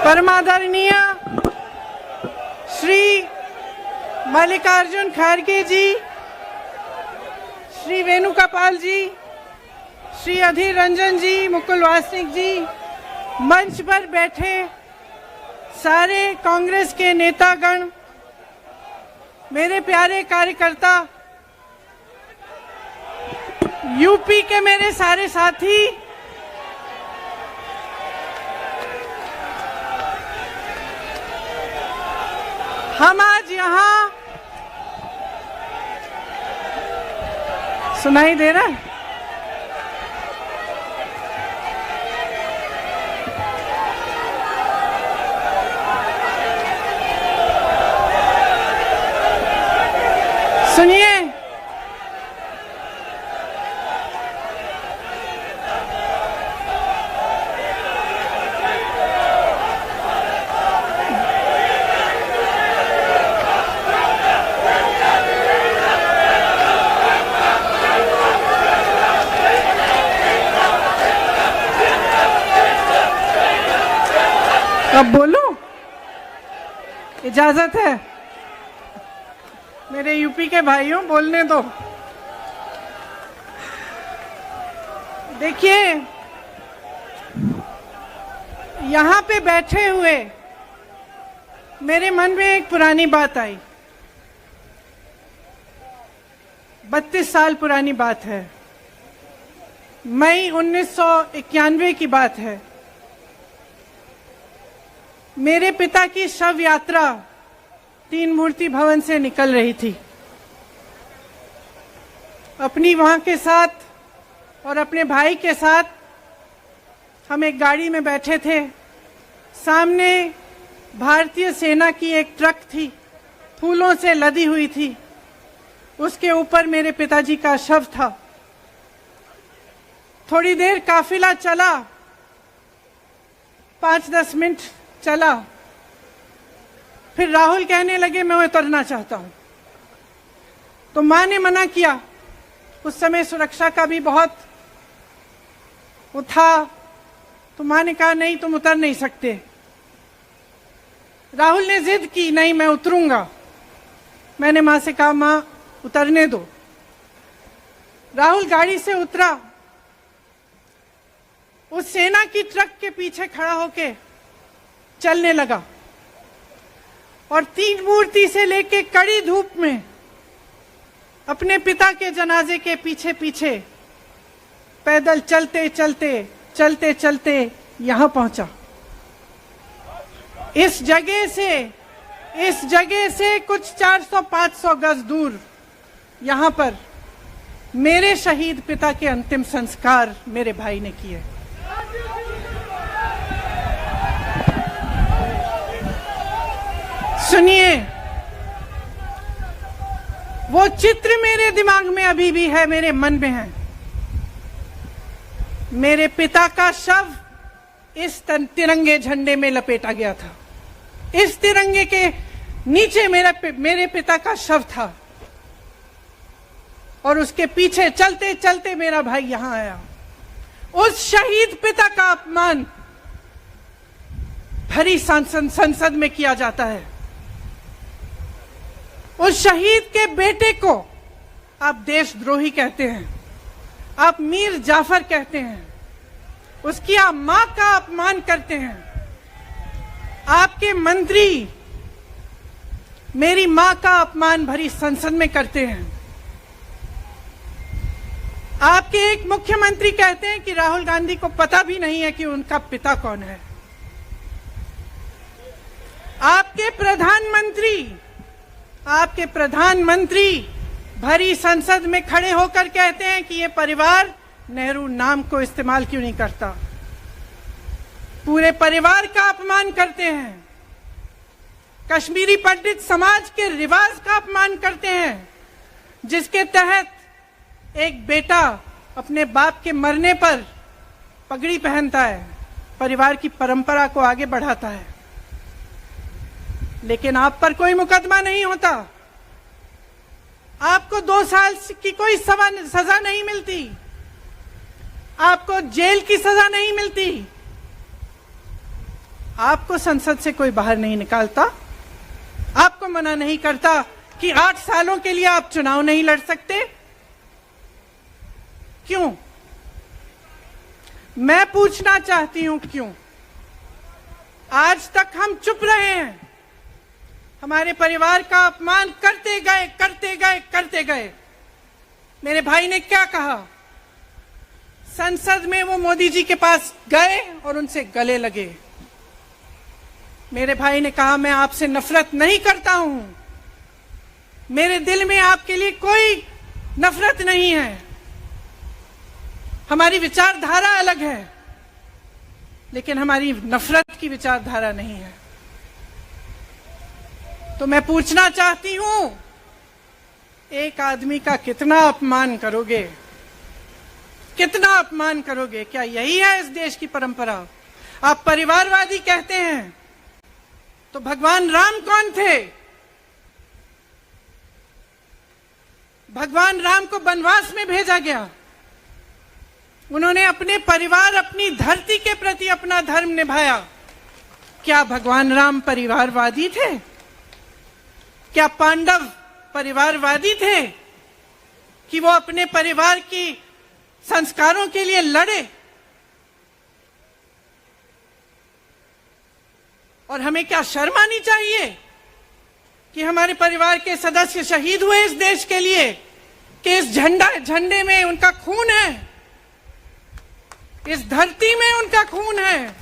परमादरणीय श्री मल्लिकार्जुन खड़गे जी, श्री वेणुगोपाल जी, श्री अधीर रंजन जी, मुकुल वासनिक जी, मंच पर बैठे सारे कांग्रेस के नेतागण, मेरे प्यारे कार्यकर्ता, यूपी के मेरे सारे साथी, हम आज यहाँ सुनाई दे रहा है? सुनिए, अब बोलूं? इजाजत है? मेरे यूपी के भाइयों, बोलने दो। देखिए, यहाँ पे बैठे हुए मेरे मन में एक पुरानी बात आई। 32 साल पुरानी बात है। मई 1991 की बात है। मेरे पिता की शव यात्रा तीन मूर्ति भवन से निकल रही थी। अपनी मां के साथ और अपने भाई के साथ हम एक गाड़ी में बैठे थे। सामने भारतीय सेना की एक ट्रक थी, फूलों से लदी हुई थी। उसके ऊपर मेरे पिताजी का शव था। थोड़ी देर काफिला चला, 5-10 मिनट चला। फिर राहुल कहने लगे मैं उतरना चाहता हूं। तो मां ने मना किया। उस समय सुरक्षा का भी बहुत वो था। तो मां ने कहा नहीं, तुम उतर नहीं सकते। राहुल ने जिद की, नहीं मैं उतरूंगा। मैंने मां से कहा मां उतरने दो। राहुल गाड़ी से उतरा। उस सेना की ट्रक के पीछे खड़ा होके चलने लगा और तीन मूर्ति से लेके कड़ी धूप में अपने पिता के जनाजे के पीछे पीछे पैदल चलते चलते चलते चलते यहां पहुंचा। इस जगह से कुछ 400-500 गज दूर यहां पर मेरे शहीद पिता के अंतिम संस्कार मेरे भाई ने किए। सुनिए, वो चित्र मेरे दिमाग में अभी भी है, मेरे मन में है। मेरे पिता का शव इस तिरंगे झंडे में लपेटा गया था। इस तिरंगे के नीचे मेरे पिता का शव था और उसके पीछे चलते चलते मेरा भाई यहां आया। उस शहीद पिता का अपमान भरी संसद में किया जाता है। उस शहीद के बेटे को आप देशद्रोही कहते हैं, आप मीर जाफर कहते हैं, उसकी आप मां का अपमान करते हैं। आपके मंत्री मेरी मां का अपमान भरी संसद में करते हैं। आपके एक मुख्यमंत्री कहते हैं कि राहुल गांधी को पता भी नहीं है कि उनका पिता कौन है। आपके प्रधानमंत्री भरी संसद में खड़े होकर कहते हैं कि ये परिवार नेहरू नाम को इस्तेमाल क्यों नहीं करता। पूरे परिवार का अपमान करते हैं। कश्मीरी पंडित समाज के रिवाज का अपमान करते हैं, जिसके तहत एक बेटा अपने बाप के मरने पर पगड़ी पहनता है, परिवार की परंपरा को आगे बढ़ाता है। लेकिन आप पर कोई मुकदमा नहीं होता। आपको 2 साल की कोई सजा नहीं मिलती। आपको जेल की सजा नहीं मिलती। आपको संसद से कोई बाहर नहीं निकालता, आपको मना नहीं करता कि 8 सालों के लिए आप चुनाव नहीं लड़ सकते। क्यों? मैं पूछना चाहती हूं क्यों? आज तक हम चुप रहे हैं, हमारे परिवार का अपमान करते गए करते गए करते गए। मेरे भाई ने क्या कहा? संसद में वो मोदी जी के पास गए और उनसे गले लगे। मेरे भाई ने कहा मैं आपसे नफरत नहीं करता हूं, मेरे दिल में आपके लिए कोई नफरत नहीं है, हमारी विचारधारा अलग है, लेकिन हमारी नफरत की विचारधारा नहीं है। तो मैं पूछना चाहती हूं, एक आदमी का कितना अपमान करोगे? कितना अपमान करोगे? क्या यही है इस देश की परंपरा? आप परिवारवादी कहते हैं, तो भगवान राम कौन थे? भगवान राम को वनवास में भेजा गया, उन्होंने अपने परिवार, अपनी धरती के प्रति अपना धर्म निभाया। क्या भगवान राम परिवारवादी थे? क्या पांडव परिवारवादी थे कि वो अपने परिवार की संस्कारों के लिए लड़े? और हमें क्या शर्म आनी चाहिए कि हमारे परिवार के सदस्य शहीद हुए इस देश के लिए, कि इस झंडे में उनका खून है, इस धरती में उनका खून है,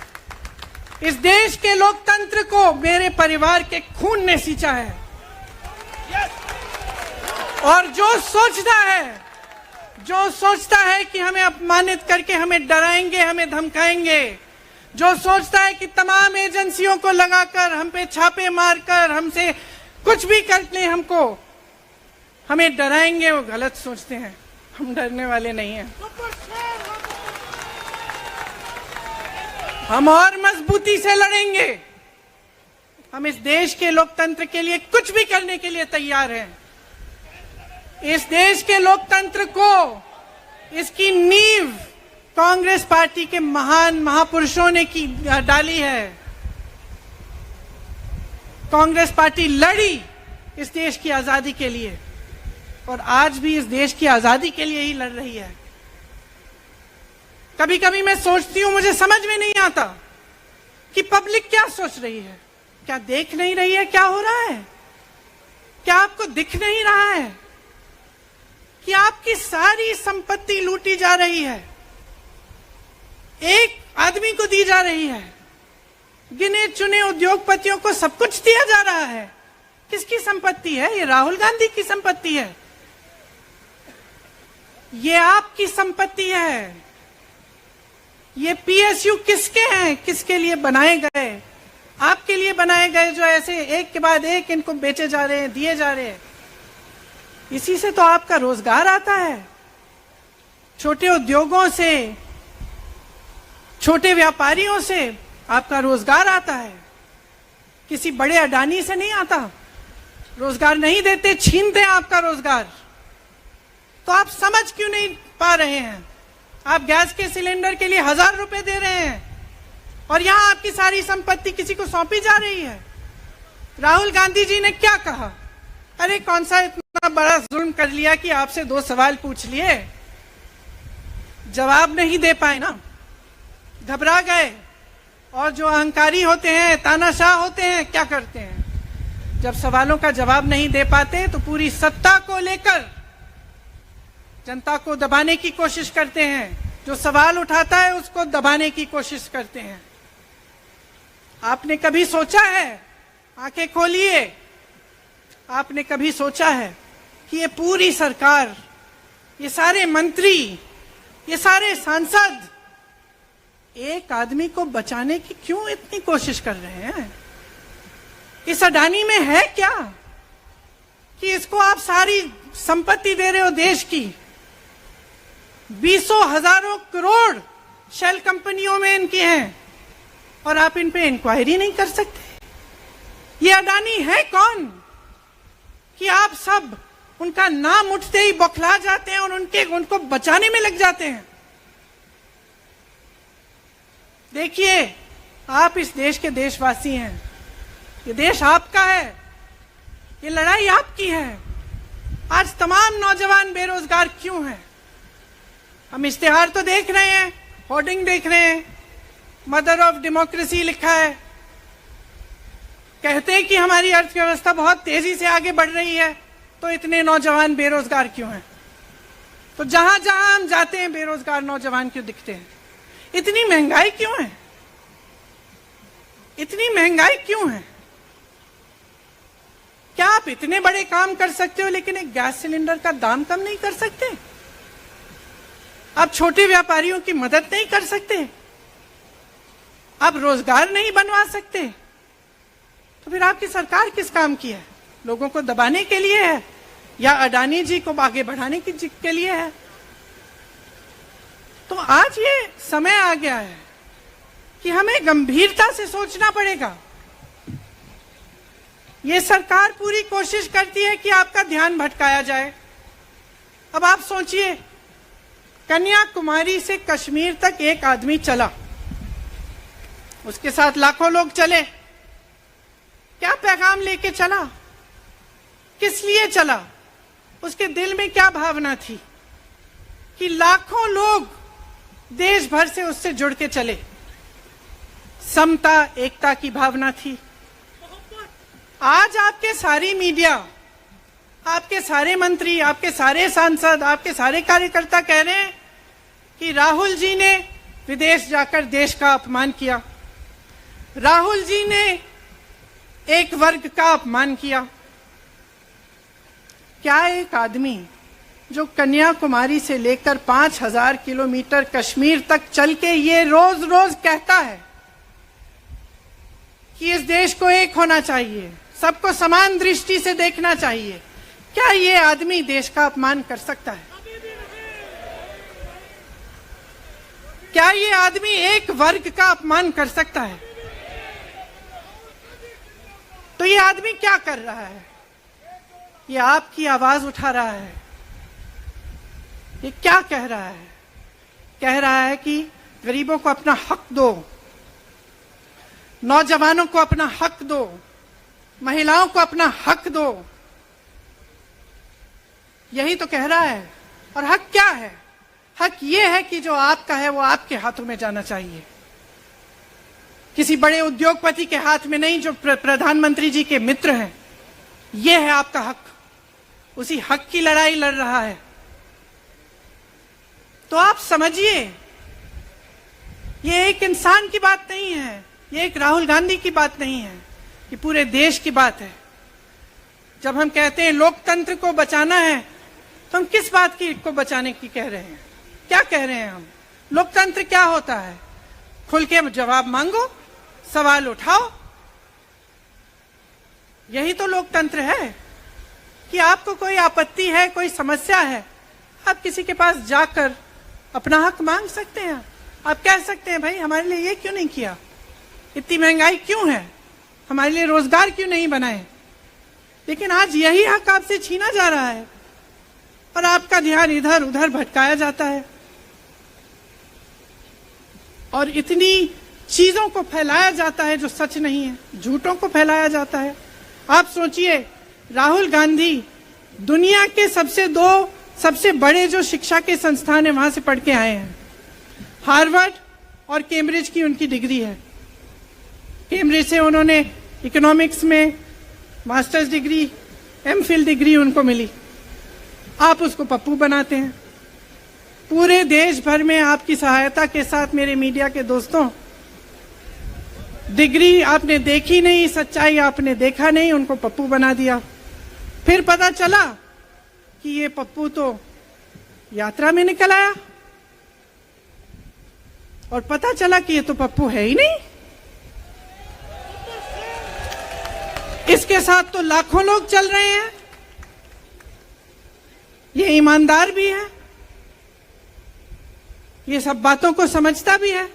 इस देश के लोकतंत्र को मेरे परिवार के खून ने सींचा है। और जो सोचता है कि हमें अपमानित करके हमें डराएंगे, हमें धमकाएंगे, जो सोचता है कि तमाम एजेंसियों को लगाकर हम पे छापे मारकर हमसे कुछ भी कर ले, हमको हमें डराएंगे, वो गलत सोचते हैं। हम डरने वाले नहीं हैं, हम और मजबूती से लड़ेंगे। हम इस देश के लोकतंत्र के लिए कुछ भी करने के लिए तैयार हैं। इस देश के लोकतंत्र को, इसकी नींव कांग्रेस पार्टी के महान महापुरुषों ने डाली है। कांग्रेस पार्टी लड़ी इस देश की आजादी के लिए और आज भी इस देश की आजादी के लिए ही लड़ रही है। कभी कभी मैं सोचती हूं, मुझे समझ में नहीं आता कि पब्लिक क्या सोच रही है। क्या देख नहीं रही है क्या हो रहा है? क्या आपको दिख नहीं रहा है कि आपकी सारी संपत्ति लूटी जा रही है, एक आदमी को दी जा रही है, गिने चुने उद्योगपतियों को सब कुछ दिया जा रहा है? किसकी संपत्ति है? ये राहुल गांधी की संपत्ति है, ये आपकी संपत्ति है। ये पीएसयू किसके हैं? किसके लिए बनाए गए? आपके लिए बनाए गए, जो ऐसे एक के बाद एक इनको बेचे जा रहे हैं, दिए जा रहे हैं। इसी से तो आपका रोजगार आता है। छोटे उद्योगों से, छोटे व्यापारियों से आपका रोजगार आता है, किसी बड़े अडानी से नहीं आता। रोजगार नहीं देते, छीनते हैं आपका रोजगार। तो आप समझ क्यों नहीं पा रहे हैं? आप गैस के सिलेंडर के लिए 1000 रुपए दे रहे हैं और यहां आपकी सारी संपत्ति किसी को सौंपी जा रही है। राहुल गांधी जी ने क्या कहा? अरे कौन सा इतना बड़ा जुल्म कर लिया कि आपसे 2 सवाल पूछ लिए, जवाब नहीं दे पाए ना, घबरा गए। और जो अहंकारी होते हैं, तानाशाह होते हैं, क्या करते हैं? जब सवालों का जवाब नहीं दे पाते तो पूरी सत्ता को लेकर जनता को दबाने की कोशिश करते हैं। जो सवाल उठाता है उसको दबाने की कोशिश करते हैं। आपने कभी सोचा है, आंखें खोलिए, आपने कभी सोचा है कि ये पूरी सरकार, ये सारे मंत्री, ये सारे सांसद एक आदमी को बचाने की क्यों इतनी कोशिश कर रहे हैं? इस अडानी में है क्या कि इसको आप सारी संपत्ति दे रहे हो देश की? 20 हजारों करोड़ शेल कंपनियों में इनकी हैं और आप इन पे इंक्वायरी नहीं कर सकते? ये अडानी है कौन कि आप सब उनका नाम उठते ही बौखला जाते हैं और उनको बचाने में लग जाते हैं? देखिए, आप इस देश के देशवासी हैं, ये देश आपका है, ये लड़ाई आपकी है। आज तमाम नौजवान बेरोजगार क्यों हैं? हम इश्तिहार तो देख रहे हैं, होर्डिंग देख रहे हैं, मदर ऑफ डेमोक्रेसी लिखा है, कहते हैं कि हमारी अर्थव्यवस्था बहुत तेजी से आगे बढ़ रही है, तो इतने नौजवान बेरोजगार क्यों हैं? तो जहां जहां हम जाते हैं बेरोजगार नौजवान क्यों दिखते हैं? इतनी महंगाई क्यों है? इतनी महंगाई क्यों है? क्या आप इतने बड़े काम कर सकते हो लेकिन एक गैस सिलेंडर का दाम कम नहीं कर सकते? आप छोटे व्यापारियों की मदद नहीं कर सकते? आप रोजगार नहीं बनवा सकते? तो फिर आपकी सरकार किस काम की है? लोगों को दबाने के लिए है या अडानी जी को आगे बढ़ाने के लिए है? तो आज ये समय आ गया है कि हमें गंभीरता से सोचना पड़ेगा। ये सरकार पूरी कोशिश करती है कि आपका ध्यान भटकाया जाए। अब आप सोचिए, कन्याकुमारी से कश्मीर तक एक आदमी चला, उसके साथ लाखों लोग चले। क्या पैगाम लेके चला? किस लिए चला? उसके दिल में क्या भावना थी कि लाखों लोग देश भर से उससे जुड़ के चले? समता, एकता की भावना थी। आज आपके सारी मीडिया, आपके सारे मंत्री, आपके सारे सांसद, आपके सारे कार्यकर्ता कह रहे हैं कि राहुल जी ने विदेश जाकर देश का अपमान किया, राहुल जी ने एक वर्ग का अपमान किया। क्या एक आदमी जो कन्याकुमारी से लेकर 5000 किलोमीटर कश्मीर तक चल के ये रोज रोज कहता है कि इस देश को एक होना चाहिए, सबको समान दृष्टि से देखना चाहिए, क्या ये आदमी देश का अपमान कर सकता है? क्या ये आदमी एक वर्ग का अपमान कर सकता है? तो ये आदमी क्या कर रहा है? ये आपकी आवाज उठा रहा है। ये क्या कह रहा है? कह रहा है कि गरीबों को अपना हक दो, नौजवानों को अपना हक दो, महिलाओं को अपना हक दो। यही तो कह रहा है। और हक क्या है? हक ये है कि जो आपका है वो आपके हाथों में जाना चाहिए, किसी बड़े उद्योगपति के हाथ में नहीं, जो प्रधानमंत्री जी के मित्र हैं। ये है आपका हक। उसी हक की लड़ाई लड़ रहा है। तो आप समझिए, ये एक इंसान की बात नहीं है, ये एक राहुल गांधी की बात नहीं है, ये पूरे देश की बात है। जब हम कहते हैं लोकतंत्र को बचाना है, तो हम किस बात की को बचाने की कह रहे हैं? क्या कह रहे हैं हम? लोकतंत्र क्या होता है? खुल के जवाब मांगो, सवाल उठाओ। यही तो लोकतंत्र है कि आपको कोई आपत्ति है, कोई समस्या है, आप किसी के पास जाकर अपना हक मांग सकते हैं। आप कह सकते हैं, भाई हमारे लिए ये क्यों नहीं किया, इतनी महंगाई क्यों है, हमारे लिए रोजगार क्यों नहीं बनाए? लेकिन आज यही हक आपसे छीना जा रहा है और आपका ध्यान इधर उधर भटकाया जाता है और इतनी चीजों को फैलाया जाता है जो सच नहीं है, झूठों को फैलाया जाता है। आप सोचिए, राहुल गांधी दुनिया के सबसे बड़े जो शिक्षा के संस्थान है वहां से पढ़ के आए हैं। हार्वर्ड और कैम्ब्रिज की उनकी डिग्री है। कैम्ब्रिज से उन्होंने इकोनॉमिक्स में मास्टर्स डिग्री, एमफिल डिग्री उनको मिली। आप उसको पप्पू बनाते हैं। पूरे देश भर में आपकी सहायता के साथ, मेरे मीडिया के दोस्तों, डिग्री आपने देखी नहीं, सच्चाई आपने देखा नहीं, उनको पप्पू बना दिया। फिर पता चला कि ये पप्पू तो यात्रा में निकल आया और पता चला कि ये तो पप्पू है ही नहीं। इसके साथ तो लाखों लोग चल रहे हैं। ये ईमानदार भी है, ये सब बातों को समझता भी है,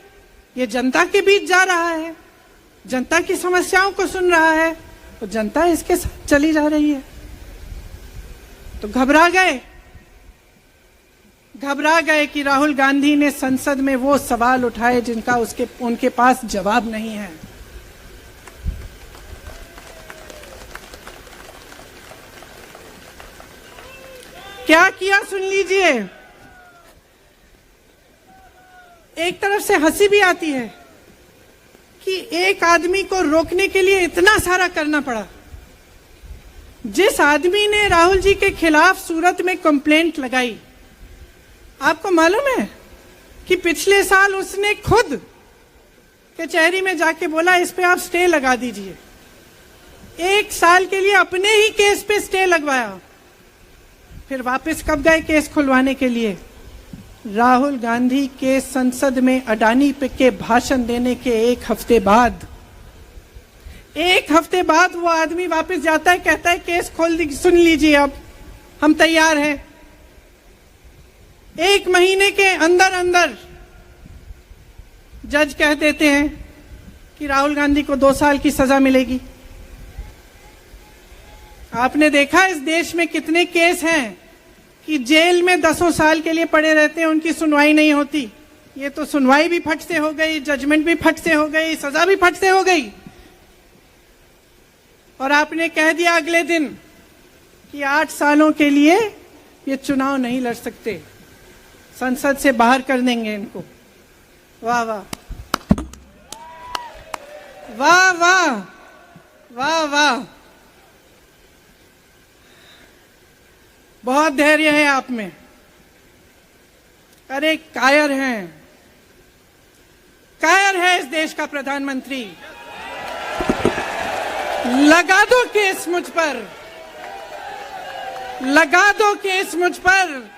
ये जनता के बीच जा रहा है, जनता की समस्याओं को सुन रहा है, तो जनता इसके साथ चली जा रही है। तो घबरा गए, घबरा गए कि राहुल गांधी ने संसद में वो सवाल उठाए जिनका उनके पास जवाब नहीं है। क्या किया सुन लीजिए। एक तरफ से हंसी भी आती है कि एक आदमी को रोकने के लिए इतना सारा करना पड़ा। जिस आदमी ने राहुल जी के खिलाफ सूरत में कंप्लेंट लगाई, आपको मालूम है कि पिछले साल उसने खुद कचहरी में जाके बोला इस पे आप स्टे लगा दीजिए। 1 साल के लिए अपने ही केस पे स्टे लगवाया। फिर वापस कब गए केस खुलवाने के लिए? राहुल गांधी के संसद में अडानी पे के भाषण देने के 1 हफ्ते बाद। 1 हफ्ते बाद वो आदमी वापस जाता है, कहता है केस खोल दी, सुन लीजिए अब हम तैयार हैं। 1 महीने के अंदर अंदर जज कह देते हैं कि राहुल गांधी को 2 साल की सजा मिलेगी। आपने देखा इस देश में कितने केस हैं कि जेल में 10 साल के लिए पड़े रहते हैं, उनकी सुनवाई नहीं होती। ये तो सुनवाई भी फट से हो गई, जजमेंट भी फट से हो गई, सजा भी फट से हो गई। और आपने कह दिया अगले दिन कि 8 सालों के लिए ये चुनाव नहीं लड़ सकते, संसद से बाहर कर देंगे इनको। वाह वाह वाह वाह वाह वाह, बहुत धैर्य है आप में। अरे कायर हैं, कायर है इस देश का प्रधानमंत्री। लगा दो केस मुझ पर, लगा दो केस मुझ पर,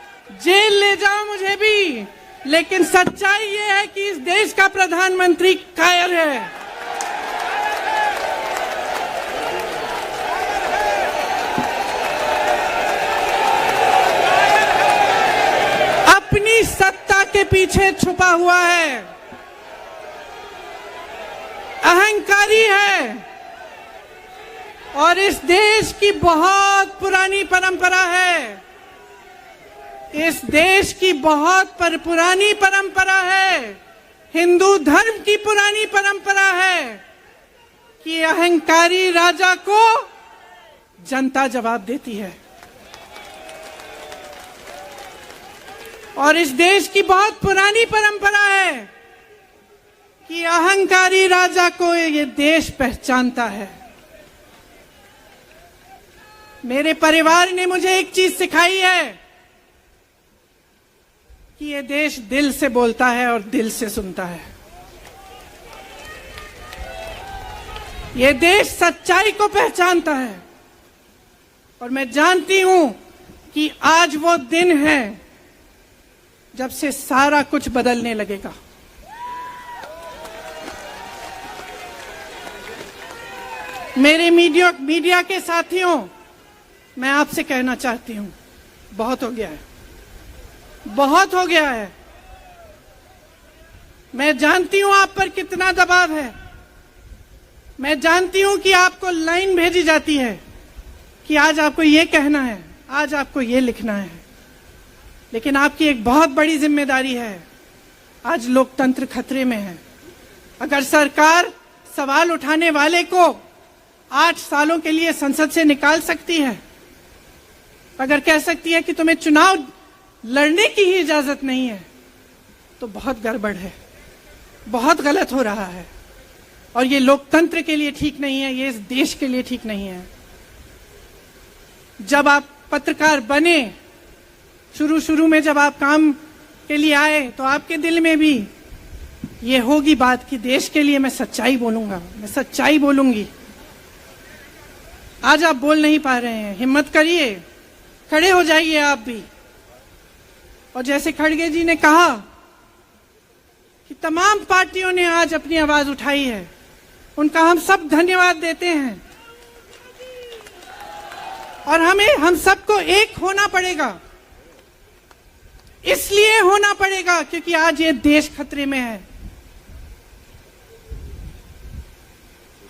जेल ले जाओ मुझे भी, लेकिन सच्चाई ये है कि इस देश का प्रधानमंत्री कायर है। अपनी सत्ता के पीछे छुपा हुआ है, अहंकारी है। और इस देश की बहुत पुरानी परंपरा है, इस देश की बहुत पुरानी परंपरा है, हिंदू धर्म की पुरानी परंपरा है कि अहंकारी राजा को जनता जवाब देती है। और इस देश की बहुत पुरानी परंपरा है कि अहंकारी राजा को ये देश पहचानता है। मेरे परिवार ने मुझे एक चीज सिखाई है कि ये देश दिल से बोलता है और दिल से सुनता है। ये देश सच्चाई को पहचानता है। और मैं जानती हूं कि आज वो दिन है जब से सारा कुछ बदलने लगेगा। मेरे मीडिया के साथियों, मैं आपसे कहना चाहती हूं, बहुत हो गया है, बहुत हो गया है। मैं जानती हूं आप पर कितना दबाव है। मैं जानती हूं कि आपको लाइन भेजी जाती है कि आज आपको ये कहना है, आज आपको ये लिखना है। लेकिन आपकी एक बहुत बड़ी जिम्मेदारी है। आज लोकतंत्र खतरे में है। अगर सरकार सवाल उठाने वाले को 8 सालों के लिए संसद से निकाल सकती है, अगर कह सकती है कि तुम्हें चुनाव लड़ने की ही इजाजत नहीं है, तो बहुत गड़बड़ है, बहुत गलत हो रहा है। और ये लोकतंत्र के लिए ठीक नहीं है, ये इस देश के लिए ठीक नहीं है। जब आप पत्रकार बने, शुरू में जब आप काम के लिए आए, तो आपके दिल में भी ये होगी बात कि देश के लिए मैं सच्चाई बोलूंगा, मैं सच्चाई बोलूंगी। आज आप बोल नहीं पा रहे हैं, हिम्मत करिए, खड़े हो जाइए आप भी। और जैसे खड़गे जी ने कहा कि तमाम पार्टियों ने आज अपनी आवाज उठाई है, उनका हम सब धन्यवाद देते हैं। और हम सबको एक होना पड़ेगा, इसलिए होना पड़ेगा क्योंकि आज ये देश खतरे में है।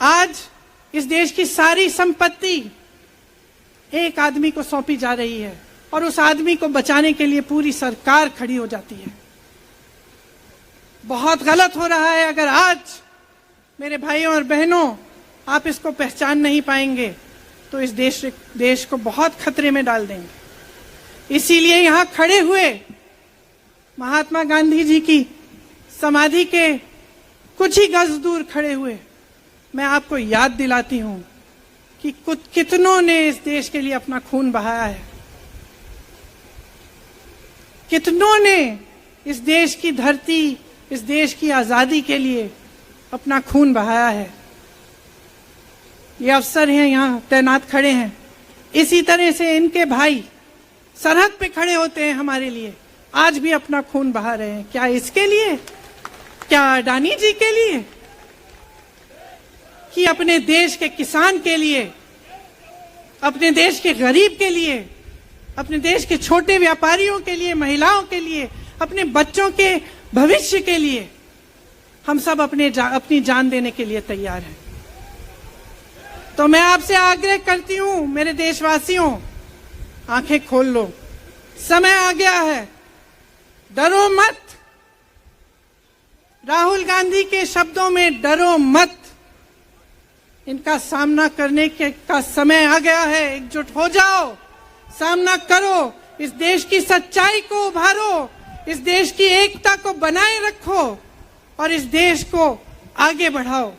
आज इस देश की सारी संपत्ति एक आदमी को सौंपी जा रही है, और उस आदमी को बचाने के लिए पूरी सरकार खड़ी हो जाती है। बहुत गलत हो रहा है। अगर आज मेरे भाइयों और बहनों आप इसको पहचान नहीं पाएंगे तो इस देश को बहुत खतरे में डाल देंगे। इसीलिए यहां खड़े हुए महात्मा गांधी जी की समाधि के कुछ ही गज दूर खड़े हुए मैं आपको याद दिलाती हूं कि कितनों ने इस देश के लिए अपना खून बहाया है, कितनों ने इस देश की धरती, इस देश की आजादी के लिए अपना खून बहाया है। ये अफसर हैं यहां तैनात खड़े हैं, इसी तरह से इनके भाई सरहद पे खड़े होते हैं हमारे लिए, आज भी अपना खून बहा रहे हैं। क्या इसके लिए? क्या अडानी जी के लिए? कि अपने देश के किसान के लिए, अपने देश के गरीब के लिए, अपने देश के छोटे व्यापारियों के लिए, महिलाओं के लिए, अपने बच्चों के भविष्य के लिए हम सब अपनी जान देने के लिए तैयार हैं। तो मैं आपसे आग्रह करती हूं मेरे देशवासियों, आंखें खोल लो, समय आ गया है, डरो मत। राहुल गांधी के शब्दों में डरो मत, इनका सामना करने का समय आ गया है। एकजुट हो जाओ, सामना करो, इस देश की सच्चाई को उभारो, इस देश की एकता को बनाए रखो और इस देश को आगे बढ़ाओ।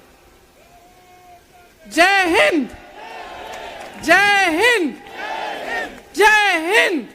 जय हिंद, जय हिंद, जय हिंद।